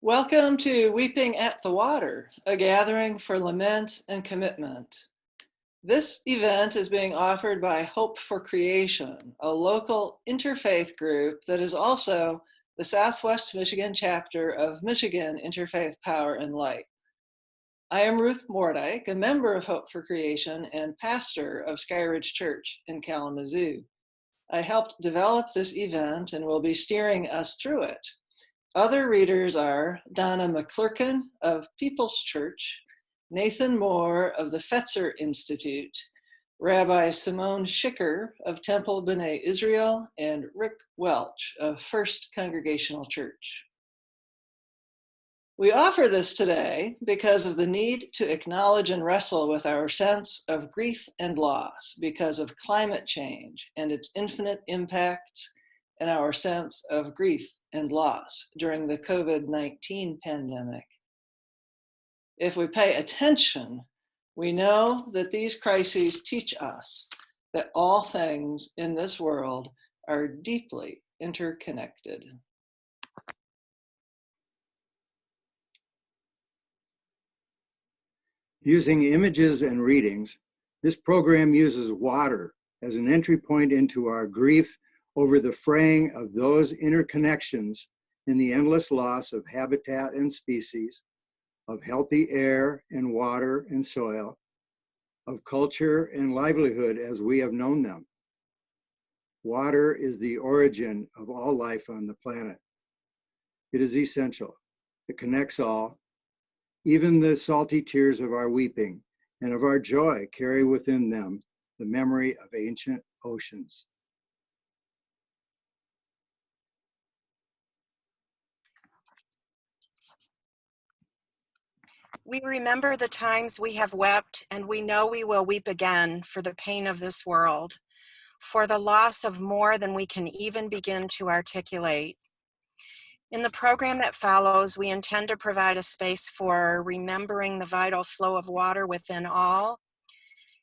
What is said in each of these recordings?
Welcome to Weeping at the Water, a gathering for lament and commitment. This event is being offered by Hope for Creation, a local interfaith group that is also the Southwest Michigan chapter of Michigan Interfaith Power and Light. I am Ruth Mordyke, a member of Hope for Creation and pastor of Skyridge Church in Kalamazoo. I helped develop this event and will be steering us through it. Other readers are Donna McClurkin of People's Church, Nathan Moore of the Fetzer Institute, Rabbi Simone Schicker of Temple B'nai Israel, and Rick Welch of First Congregational Church. We offer this today because of the need to acknowledge and wrestle with our sense of grief and loss because of climate change and its infinite impact, and our sense of grief and loss during the COVID-19 pandemic. If we pay attention, we know that these crises teach us that all things in this world are deeply interconnected. Using images and readings, this program uses water as an entry point into our grief over the fraying of those interconnections in the endless loss of habitat and species, of healthy air and water and soil, of culture and livelihood as we have known them. Water is the origin of all life on the planet. It is essential. It connects all. Even the salty tears of our weeping and of our joy carry within them the memory of ancient oceans. We remember the times we have wept, and we know we will weep again for the pain of this world, for the loss of more than we can even begin to articulate. In the program that follows, we intend to provide a space for remembering the vital flow of water within all,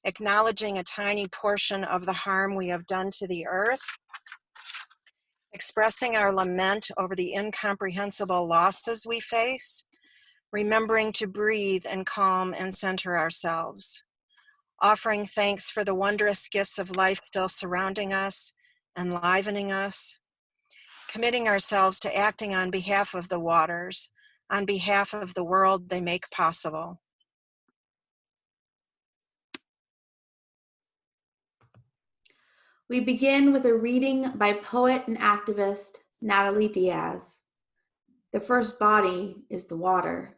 acknowledging a tiny portion of the harm we have done to the earth, expressing our lament over the incomprehensible losses we face, remembering to breathe and calm and center ourselves, offering thanks for the wondrous gifts of life still surrounding us, enlivening us, committing ourselves to acting on behalf of the waters, on behalf of the world they make possible. We begin with a reading by poet and activist Natalie Diaz. The first body is the water.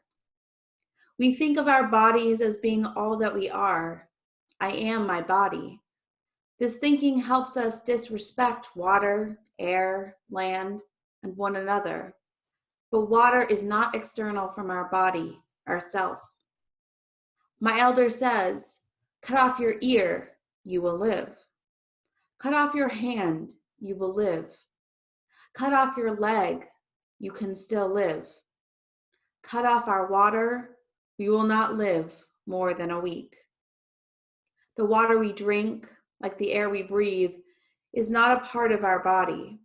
We think of our bodies as being all that we are. I am my body. This thinking helps us disrespect water, air, land, and one another. But water is not external from our body, ourself. My elder says, cut off your ear, you will live. Cut off your hand, you will live. Cut off your leg, you can still live. Cut off our water, we will not live more than a week. The water we drink, like the air we breathe, is not a part of our body,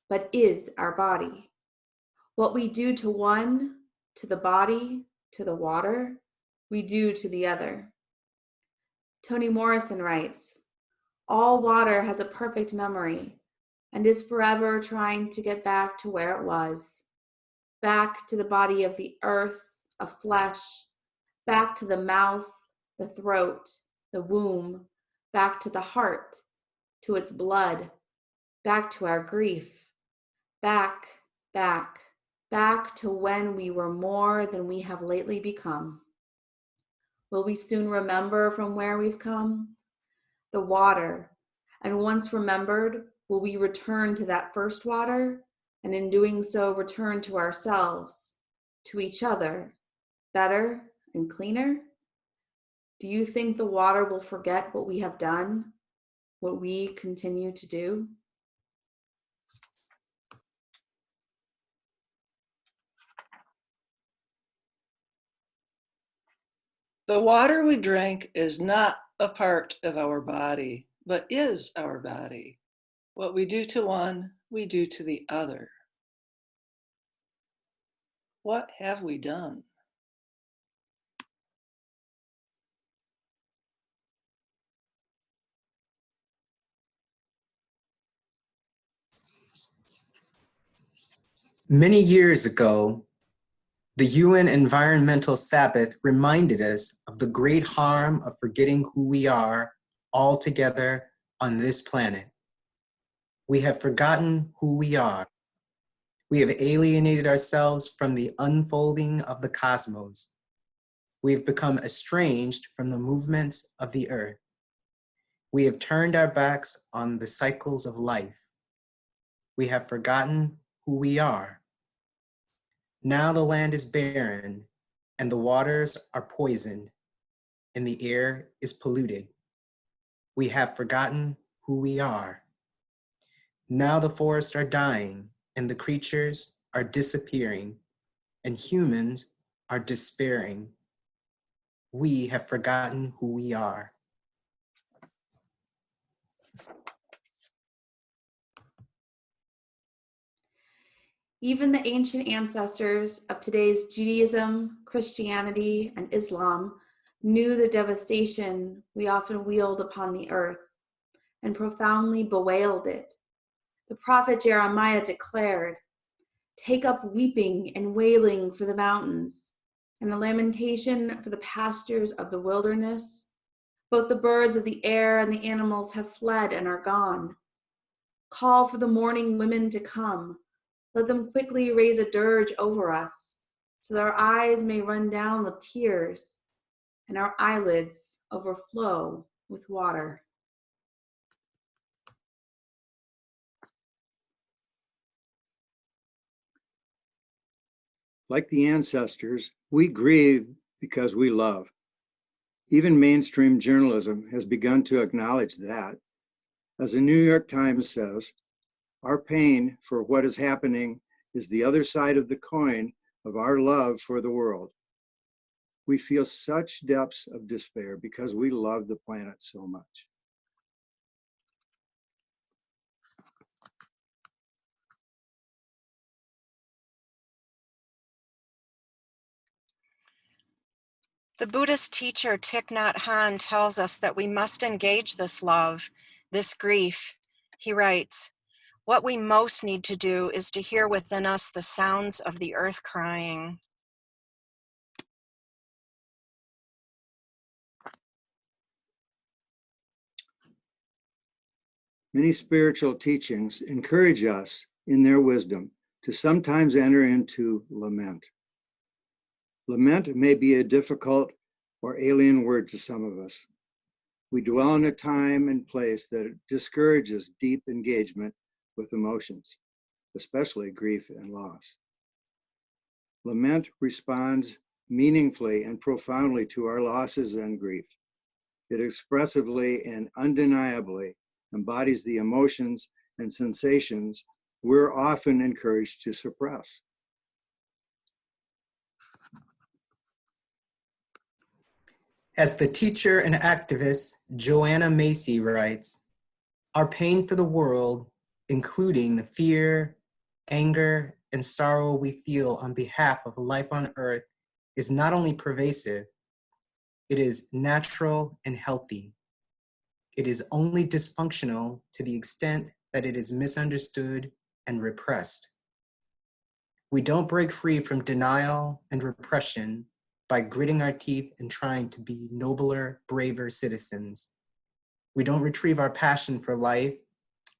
but is our body. What we do to one, to the body, to the water, we do to the other. Toni Morrison writes, all water has a perfect memory and is forever trying to get back to where it was, back to the body of the earth, of flesh, back to the mouth, the throat, the womb, back to the heart, to its blood, back to our grief, back to when we were more than we have lately become. Will we soon remember from where we've come? The water, and once remembered, will we return to that first water, and in doing so return to ourselves, to each other, better and cleaner? Do you think the water will forget what we have done, what we continue to do? The water we drink is not a part of our body, but is our body. What we do to one, we do to the other. What have we done? Many years ago, the UN Environmental Sabbath reminded us of the great harm of forgetting who we are all together on this planet. We have forgotten who we are. We have alienated ourselves from the unfolding of the cosmos. We have become estranged from the movements of the earth. We have turned our backs on the cycles of life. We have forgotten who we are. Now the land is barren, and the waters are poisoned, and the air is polluted. We have forgotten who we are. Now the forests are dying, and the creatures are disappearing, and humans are despairing. We have forgotten who we are. Even the ancient ancestors of today's Judaism, Christianity, and Islam knew the devastation we often wield upon the earth and profoundly bewailed it. The prophet Jeremiah declared, "Take up weeping and wailing for the mountains, and a lamentation for the pastures of the wilderness. Both the birds of the air and the animals have fled and are gone. Call for the mourning women to come. Let them quickly raise a dirge over us, so that our eyes may run down with tears and our eyelids overflow with water." Like the ancestors, we grieve because we love. Even mainstream journalism has begun to acknowledge that. As the New York Times says, our pain for what is happening is the other side of the coin of our love for the world. We feel such depths of despair because we love the planet so much. The Buddhist teacher Thich Nhat Hanh tells us that we must engage this love, this grief. He writes, "What we most need to do is to hear within us the sounds of the earth crying." Many spiritual teachings encourage us in their wisdom to sometimes enter into lament. Lament may be a difficult or alien word to some of us. We dwell in a time and place that discourages deep engagement with emotions, especially grief and loss. Lament responds meaningfully and profoundly to our losses and grief. It expressively and undeniably embodies the emotions and sensations we're often encouraged to suppress. As the teacher and activist Joanna Macy writes, our pain for the world, including the fear, anger, and sorrow we feel on behalf of life on earth, is not only pervasive, it is natural and healthy. It is only dysfunctional to the extent that it is misunderstood and repressed. We don't break free from denial and repression by gritting our teeth and trying to be nobler, braver citizens. We don't retrieve our passion for life,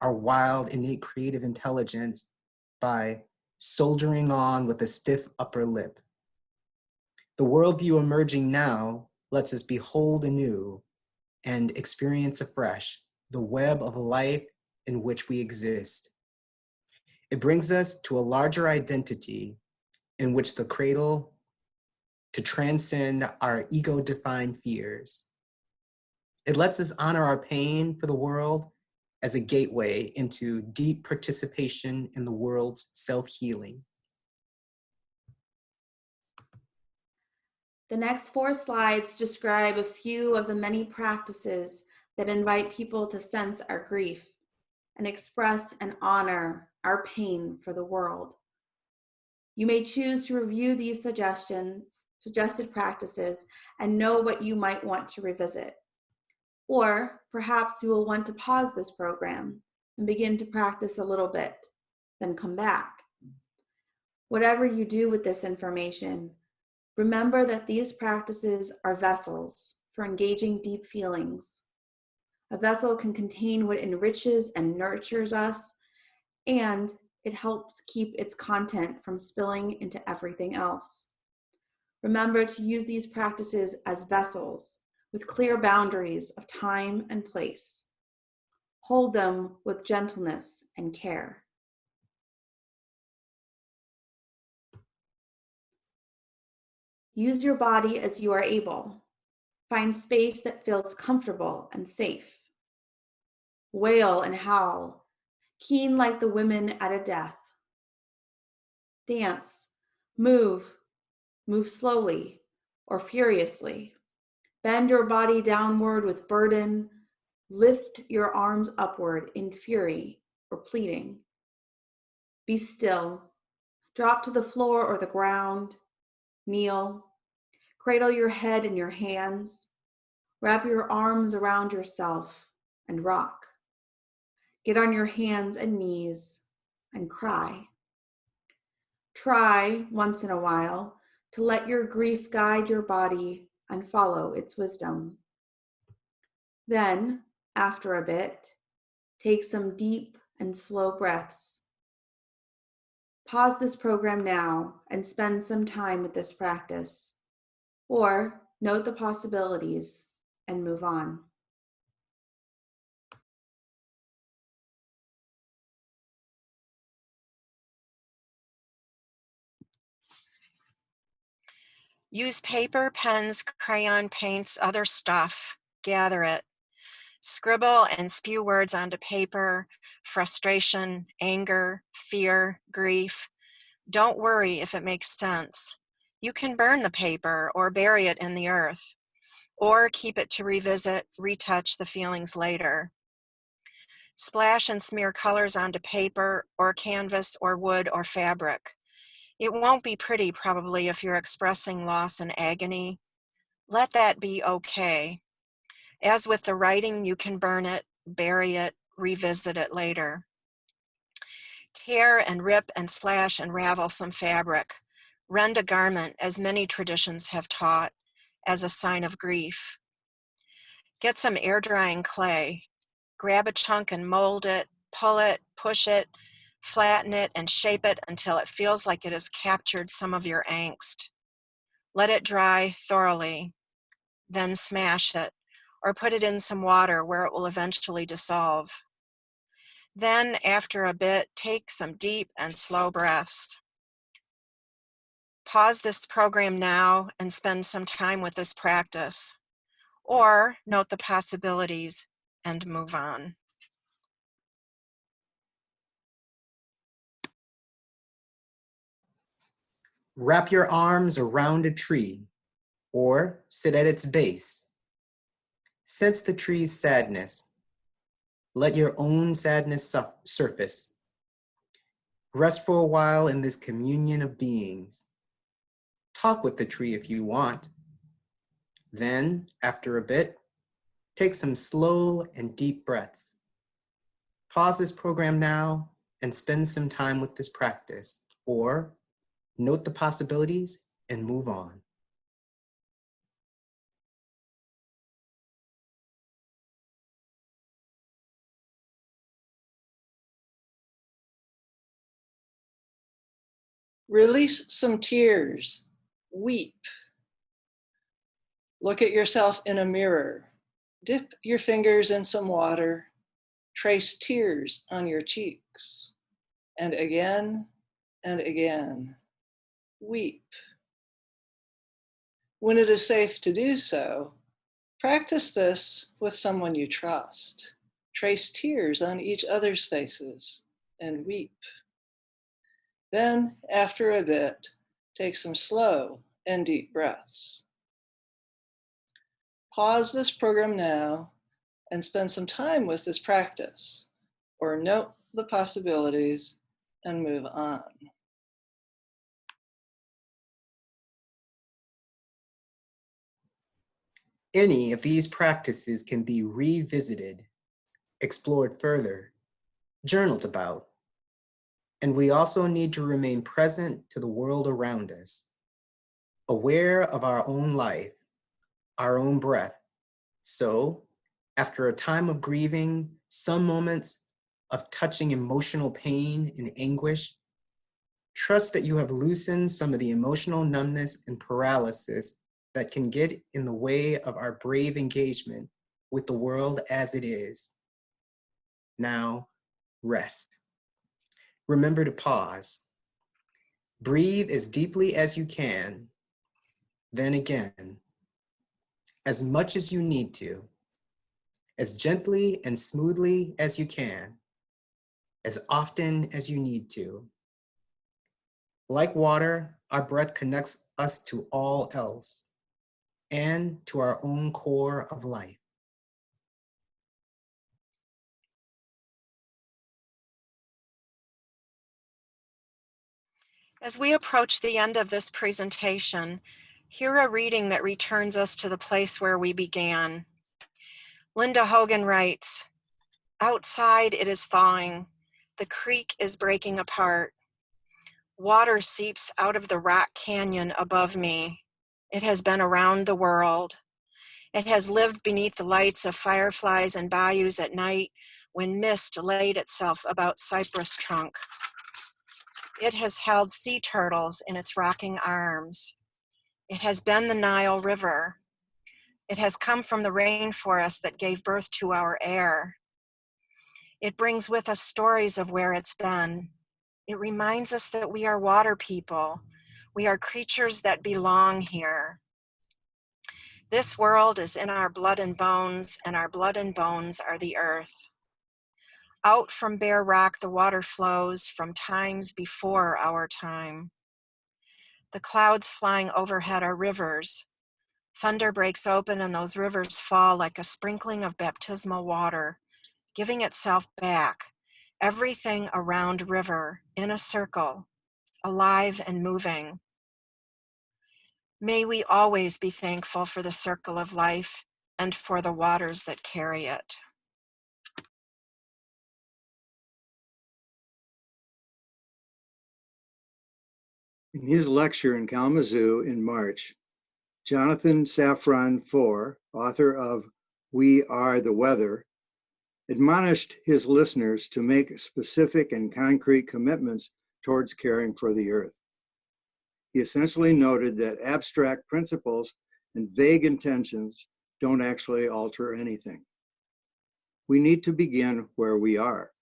our wild, innate creative intelligence by soldiering on with a stiff upper lip. The worldview emerging now lets us behold anew and experience afresh the web of life in which we exist. It brings us to a larger identity in which the cradle to transcend our ego-defined fears. It lets us honor our pain for the world as a gateway into deep participation in the world's self-healing. The next 4 slides describe a few of the many practices that invite people to sense our grief and express and honor our pain for the world. You may choose to review these suggested practices, and know what you might want to revisit. Or perhaps you will want to pause this program and begin to practice a little bit, then come back. Whatever you do with this information, remember that these practices are vessels for engaging deep feelings. A vessel can contain what enriches and nurtures us, and it helps keep its content from spilling into everything else. Remember to use these practices as vessels with clear boundaries of time and place. Hold them with gentleness and care. Use your body as you are able. Find space that feels comfortable and safe. Wail and howl, keen like the women at a death. Dance, move slowly or furiously. Bend your body downward with burden. Lift your arms upward in fury or pleading. Be still. Drop to the floor or the ground. Kneel. Cradle your head in your hands. Wrap your arms around yourself and rock. Get on your hands and knees and cry. Try once in a while to let your grief guide your body and follow its wisdom. Then, after a bit, take some deep and slow breaths. Pause this program now and spend some time with this practice, or note the possibilities and move on. Use paper, pens, crayon, paints, other stuff. Gather it. Scribble and spew words onto paper: frustration, anger, fear, grief. Don't worry if it makes sense. You can burn the paper or bury it in the earth, or keep it to revisit, retouch the feelings later. Splash and smear colors onto paper or canvas or wood or fabric. It won't be pretty probably if you're expressing loss and agony. Let that be okay. As with the writing, you can burn it, bury it, revisit it later. Tear and rip and slash and ravel some fabric. Rend a garment, as many traditions have taught, as a sign of grief. Get some air drying clay. Grab a chunk and mold it, pull it, push it, flatten it, and shape it until it feels like it has captured some of your angst. Let it dry thoroughly. Then smash it, or put it in some water where it will eventually dissolve. Then, after a bit, take some deep and slow breaths. Pause this program now and spend some time with this practice, or note the possibilities and move on. Wrap your arms around a tree or sit at its base. Sense the tree's sadness. Let your own sadness surface. Rest for a while in this communion of beings. Talk with the tree if you want. Then, after a bit, take some slow and deep breaths. Pause this program now and spend some time with this practice, or note the possibilities and move on. Release some tears. Weep. Look at yourself in a mirror. Dip your fingers in some water. Trace tears on your cheeks. And again, weep. When it is safe to do so, practice this with someone you trust. Trace tears on each other's faces and weep. Then, after a bit, take some slow and deep breaths. Pause this program now and spend some time with this practice, or note the possibilities and move on. Any of these practices can be revisited, explored further, journaled about. And we also need to remain present to the world around us, aware of our own life, our own breath. So, after a time of grieving, some moments of touching emotional pain and anguish, trust that you have loosened some of the emotional numbness and paralysis that can get in the way of our brave engagement with the world as it is. Now, rest. Remember to pause. Breathe as deeply as you can. Then again, as much as you need to, as gently and smoothly as you can, as often as you need to. Like water, our breath connects us to all else and to our own core of life. As we approach the end of this presentation, hear a reading that returns us to the place where we began. Linda Hogan writes, "Outside it is thawing. The creek is breaking apart. Water seeps out of the rock canyon above me. It has been around the world. It has lived beneath the lights of fireflies and bayous at night when mist laid itself about cypress trunk. It has held sea turtles in its rocking arms. It has been the Nile River. It has come from the rainforest that gave birth to our air. It brings with us stories of where it's been. It reminds us that we are water people. We are creatures that belong here. This world is in our blood and bones, and our blood and bones are the earth. Out from bare rock, the water flows from times before our time. The clouds flying overhead are rivers. Thunder breaks open and those rivers fall like a sprinkling of baptismal water, giving itself back, everything around river, in a circle, alive and moving. May we always be thankful for the circle of life and for the waters that carry it." In his lecture in Kalamazoo in March, Jonathan Safran Foer, author of We Are the Weather, admonished his listeners to make specific and concrete commitments towards caring for the earth. He essentially noted that abstract principles and vague intentions don't actually alter anything. We need to begin where we are.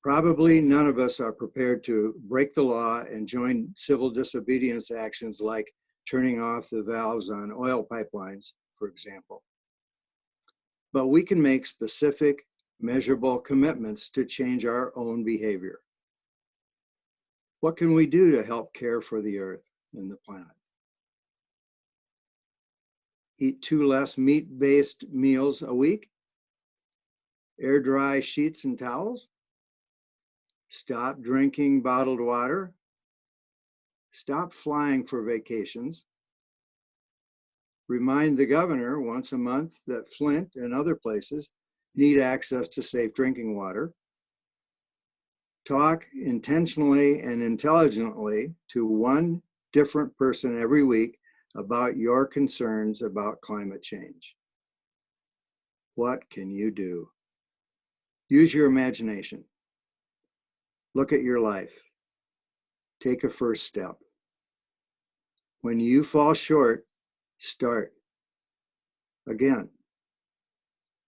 Probably none of us are prepared to break the law and join civil disobedience actions like turning off the valves on oil pipelines, for example. But we can make specific, measurable commitments to change our own behavior. What can we do to help care for the earth and the planet? Eat 2 less meat-based meals a week? Air dry sheets and towels? Stop drinking bottled water? Stop flying for vacations? Remind the governor once a month that Flint and other places need access to safe drinking water. Talk intentionally and intelligently to one different person every week about your concerns about climate change. What can you do? Use your imagination. Look at your life. Take a first step. When you fall short, start again.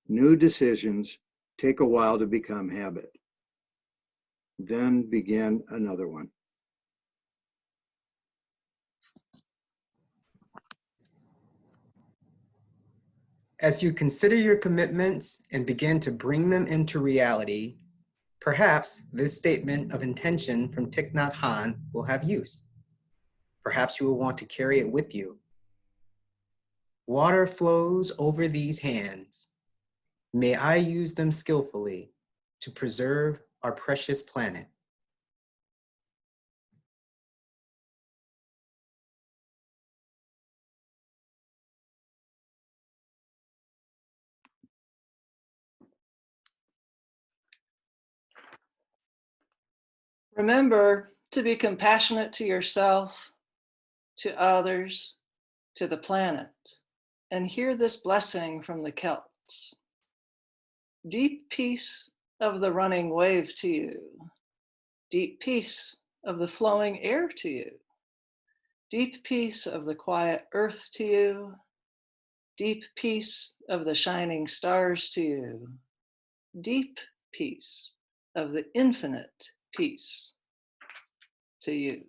New decisions take a while to become habit. Then begin another one. As you consider your commitments and begin to bring them into reality, perhaps this statement of intention from Thich Nhat Hanh will have use. Perhaps you will want to carry it with you. Water flows over these hands. May I use them skillfully to preserve our precious planet. Remember to be compassionate to yourself, to others, to the planet, and hear this blessing from the Celts. Deep peace of the running wave to you. Deep peace of the flowing air to you. Deep peace of the quiet earth to you. Deep peace of the shining stars to you. Deep peace of the infinite peace to you.